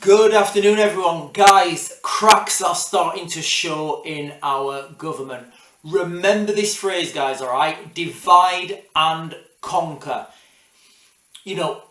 Good afternoon, everyone. Guys, cracks are starting to show in our government. Remember this phrase, guys, alright? Divide and conquer. You know,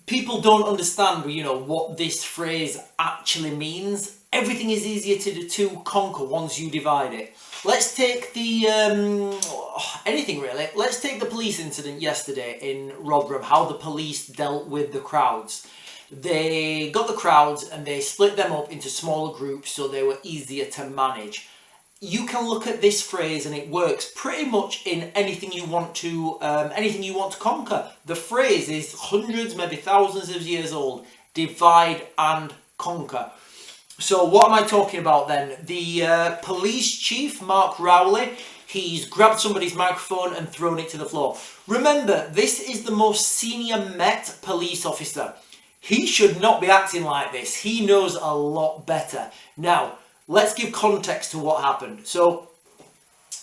people don't understand, what this phrase actually means. Everything is easier to conquer once you divide it. Let's take anything really. Let's take the police incident yesterday in Rotherham, how the police dealt with the crowds. They got the crowds and they split them up into smaller groups so they were easier to manage. You can look at this phrase and it works pretty much in anything you want to conquer. The phrase is hundreds, maybe thousands of years old. Divide and conquer. So what am I talking about then? The police chief, Mark Rowley, he's grabbed somebody's microphone and thrown it to the floor. Remember, this is the most senior Met police officer. He should not be acting like this. He knows a lot better. Now, let's give context to what happened. So,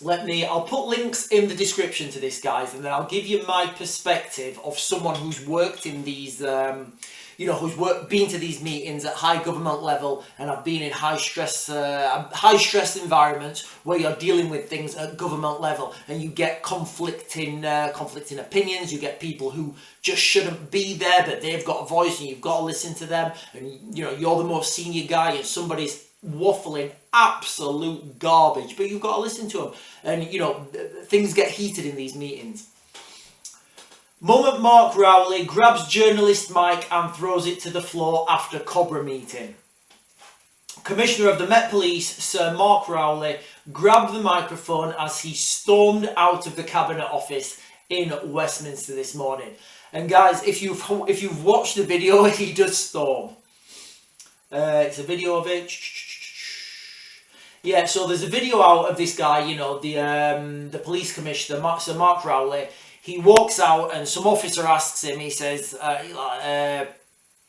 I'll put links in the description to this, guys, and then I'll give you my perspective of someone who's worked in these, been to these meetings at high government level, and I've been in high stress environments where you're dealing with things at government level, and you get conflicting opinions. You get people who just shouldn't be there, but they've got a voice, and you've got to listen to them. And you're the most senior guy, and somebody's waffling absolute garbage, but you've got to listen to them. And things get heated in these meetings. Moment Mark Rowley grabs journalist Mike and throws it to the floor after Cobra meeting. Commissioner of the Met Police, Sir Mark Rowley, grabbed the microphone as he stormed out of the Cabinet Office in Westminster this morning. And guys, if you've watched the video, he does storm. It's a video of it. Yeah, so there's a video out of this guy, the police commissioner, Sir Mark Rowley. He walks out and some officer asks him, he says,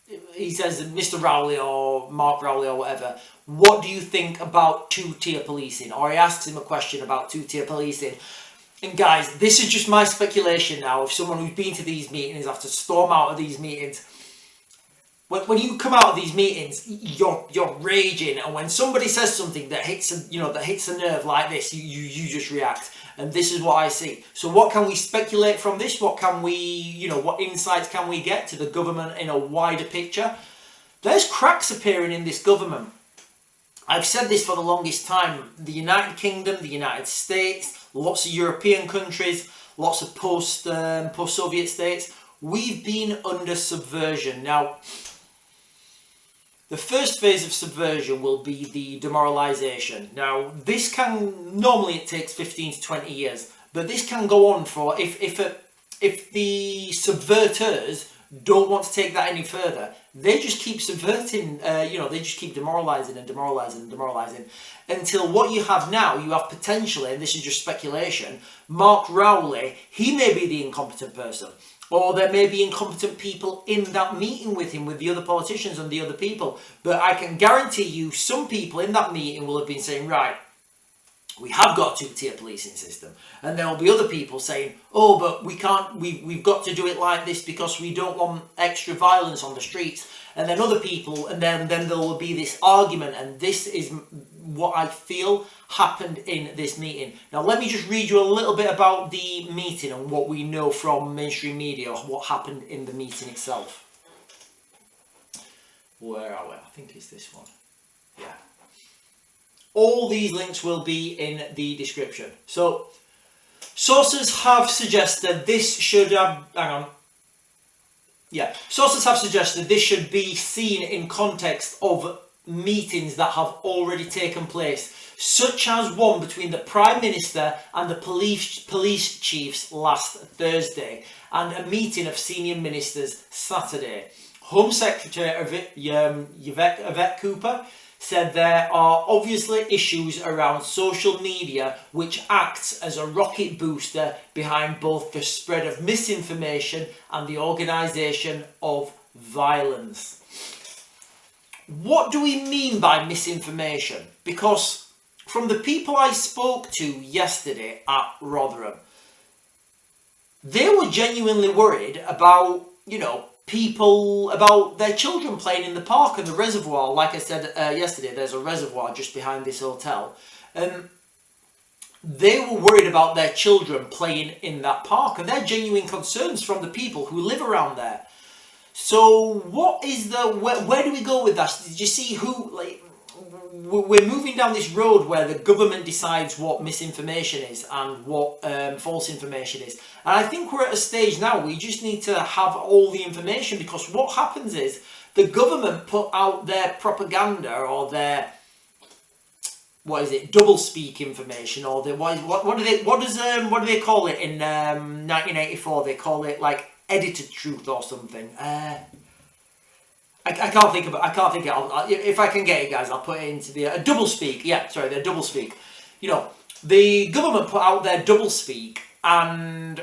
Mr. Rowley or Mark Rowley or whatever, what do you think about two-tier policing? Or he asks him a question about two-tier policing. And guys, this is just my speculation now, of someone who's been to these meetings, have to storm out of these meetings. When you come out of these meetings, you're raging, and when somebody says something that hits a nerve like this, you just react. And this is what I see. So what can we speculate from this? What insights can we get to the government in a wider picture? There's cracks appearing in this government. I've said this for the longest time. The United Kingdom, the United States, lots of European countries, lots of post-Soviet states, we've been under subversion. Now, the first phase of subversion will be the demoralization. Now, normally it takes 15 to 20 years, but this can go on for, if the subverters don't want to take that any further, they just keep subverting, they just keep demoralizing and demoralizing and demoralizing until what you have now, you have potentially, and this is just speculation, Mark Rowley, he may be the incompetent person. Or there may be incompetent people in that meeting with him, with the other politicians and the other people. But I can guarantee you some people in that meeting will have been saying, right, we have got a two-tier policing system. And there will be other people saying, oh, but we can't, we've got to do it like this because we don't want extra violence on the streets. And then other people, and then there will be this argument. And this is what I feel happened in this meeting. Now, let me just read you a little bit about the meeting and what we know from mainstream media, what happened in the meeting itself. Where are we? I think it's this one. Yeah. All these links will be in the description. So, sources have suggested this should have... Hang on. Yeah. Sources have suggested this should be seen in context of meetings that have already taken place, such as one between the Prime Minister and the police chiefs last Thursday, and a meeting of senior ministers Saturday. Home Secretary Yvette Cooper said there are obviously issues around social media which acts as a rocket booster behind both the spread of misinformation and the organisation of violence. What do we mean by misinformation? Because from the people I spoke to yesterday at Rotherham, they were genuinely worried about, people, about their children playing in the park and the reservoir. Like I said yesterday, there's a reservoir just behind this hotel. They were worried about their children playing in that park, and they're genuine concerns from the people who live around there. So what is where do we go with that? Did you see who, like, we're moving down this road where the government decides what misinformation is and what false information is. And I think we're at a stage now we just need to have all the information, because what happens is the government put out their propaganda or their, double speak information, or the what do they call it in 1984? They call it like edited truth or something. I can't think of it. If I can get it, guys, I'll put it into the double speak. Yeah, sorry, the double speak. You know, the government put out their double speak, and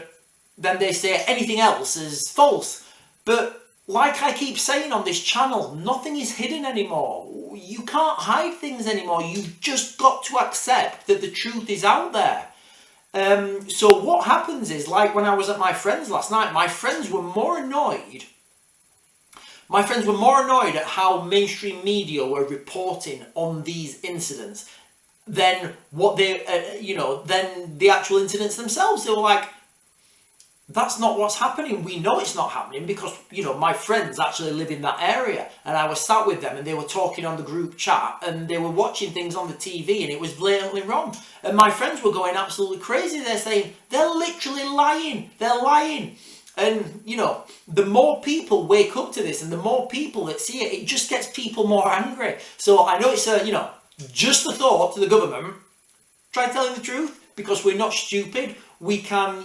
then they say anything else is false. But like I keep saying on this channel, nothing is hidden anymore. You can't hide things anymore. You've just got to accept that the truth is out there. So what happens is, like when I was at my friend's last night, my friends were more annoyed at how mainstream media were reporting on these incidents than what they, than the actual incidents themselves. They were like, that's not what's happening. We know it's not happening because, my friends actually live in that area, and I was sat with them and they were talking on the group chat and they were watching things on the TV and it was blatantly wrong. And my friends were going absolutely crazy. They're saying, they're literally lying. They're lying. And, the more people wake up to this and the more people that see it, it just gets people more angry. So I know it's just a thought to the government. Try telling the truth, because we're not stupid. We can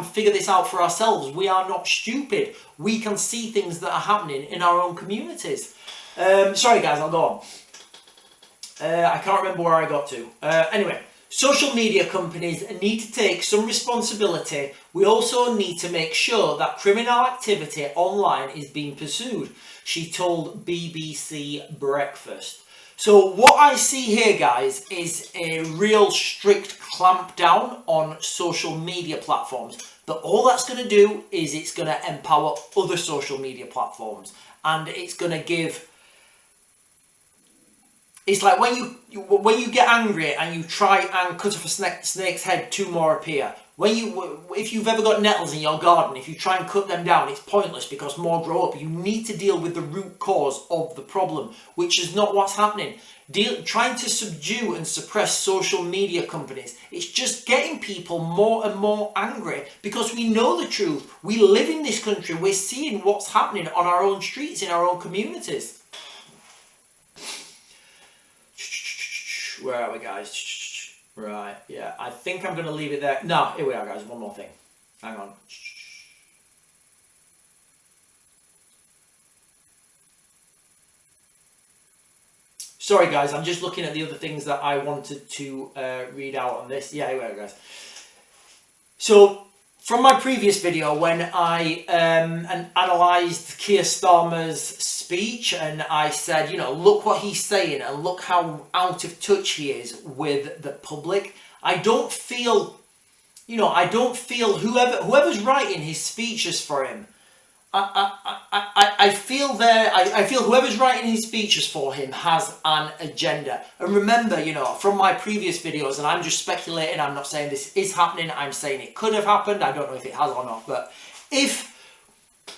figure this out for ourselves. We are not stupid. We can see things that are happening in our own communities. Sorry guys, I'll go on. I can't remember where I got to. Anyway. Social media companies need to take some responsibility. We also need to make sure that criminal activity online is being pursued, she told BBC Breakfast. So what I see here, guys, is a real strict clampdown on social media platforms. But all that's going to do is it's going to empower other social media platforms, and it's going to give... It's like when you get angry and you try and cut off a snake's head, two more appear. If you've ever got nettles in your garden, if you try and cut them down, it's pointless because more grow up. You need to deal with the root cause of the problem, which is not what's happening. Trying to subdue and suppress social media companies, it's just getting people more and more angry because we know the truth. We live in this country. We're seeing what's happening on our own streets, in our own communities. Where are we, guys? Right, yeah. I think I'm going to leave it there. No, here we are, guys. One more thing. Hang on. Sorry, guys. I'm just looking at the other things that I wanted to read out on this. Yeah, here we are, guys. So, from my previous video, when I analysed Keir Starmer's speech, and I said, look what he's saying and look how out of touch he is with the public. I don't feel whoever's writing his speeches for him. I feel whoever's writing his speeches for him has an agenda. And remember, from my previous videos, and I'm just speculating, I'm not saying this is happening, I'm saying it could have happened, I don't know if it has or not, but if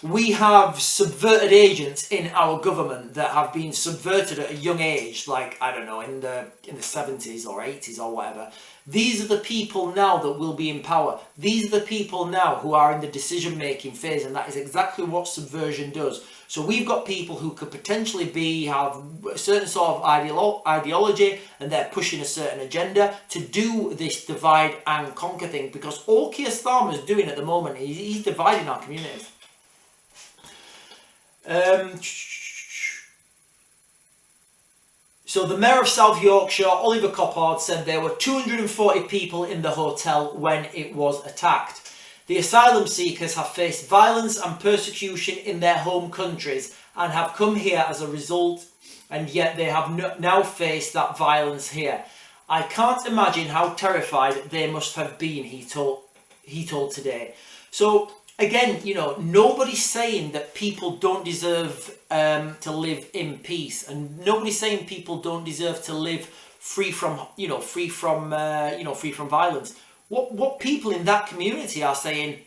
we have subverted agents in our government that have been subverted at a young age, like, I don't know, in the 70s or 80s or whatever, these are the people now that will be in power. These are the people now who are in the decision-making phase, and that is exactly what subversion does. So we've got people who could potentially have a certain sort of ideology, and they're pushing a certain agenda to do this divide and conquer thing, because all Keir Starmer is doing at the moment is he's dividing our communities. So the Mayor of South Yorkshire, Oliver Coppard, said there were 240 people in the hotel when it was attacked. The asylum seekers have faced violence and persecution in their home countries and have come here as a result, and yet they have now faced that violence here. I can't imagine how terrified they must have been, he told Today. So again, you know, nobody's saying that people don't deserve to live in peace, and nobody's saying people don't deserve to live free from, free from violence. What people in that community are saying,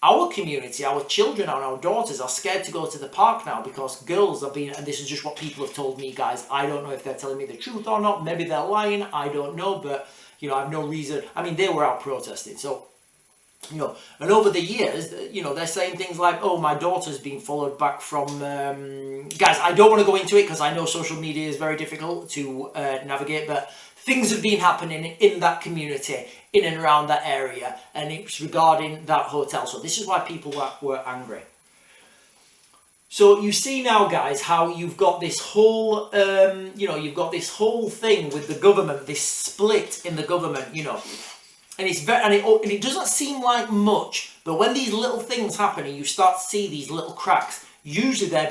our community, our children and our daughters are scared to go to the park now because girls are being, and this is just what people have told me, guys. I don't know if they're telling me the truth or not. Maybe they're lying. I don't know, but I have no reason. I mean, they were out protesting, so. And over the years, they're saying things like, oh, my daughter's being followed back from, guys, I don't want to go into it because I know social media is very difficult to navigate, but things have been happening in that community, in and around that area, and it's regarding that hotel. So this is why people were angry. So you see now, guys, how you've got this whole, you've got this whole thing with the government, this split in the government, And it's very, and it doesn't seem like much, but when these little things happen and you start to see these little cracks, usually they're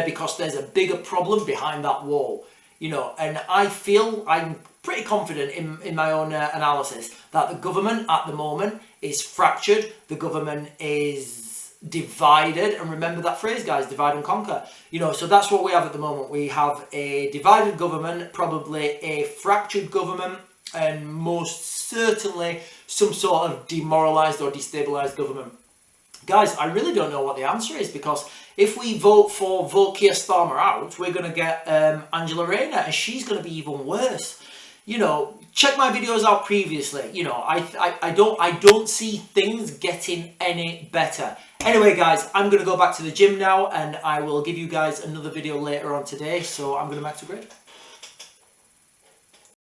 because there's a bigger problem behind that wall, And I'm pretty confident in my own analysis that the government at the moment is fractured. The government is divided, and remember that phrase, guys: divide and conquer. So that's what we have at the moment. We have a divided government, probably a fractured government, and most certainly some sort of demoralized or destabilized government. Guys, I really don't know what the answer is, because if we vote Keir Starmer out, we're going to get Angela Rayner, and she's going to be even worse. Check my videos out previously. I don't see things getting any better. Anyway, guys, I'm going to go back to the gym now, and I will give you guys another video later on today. So I'm going to back to grid.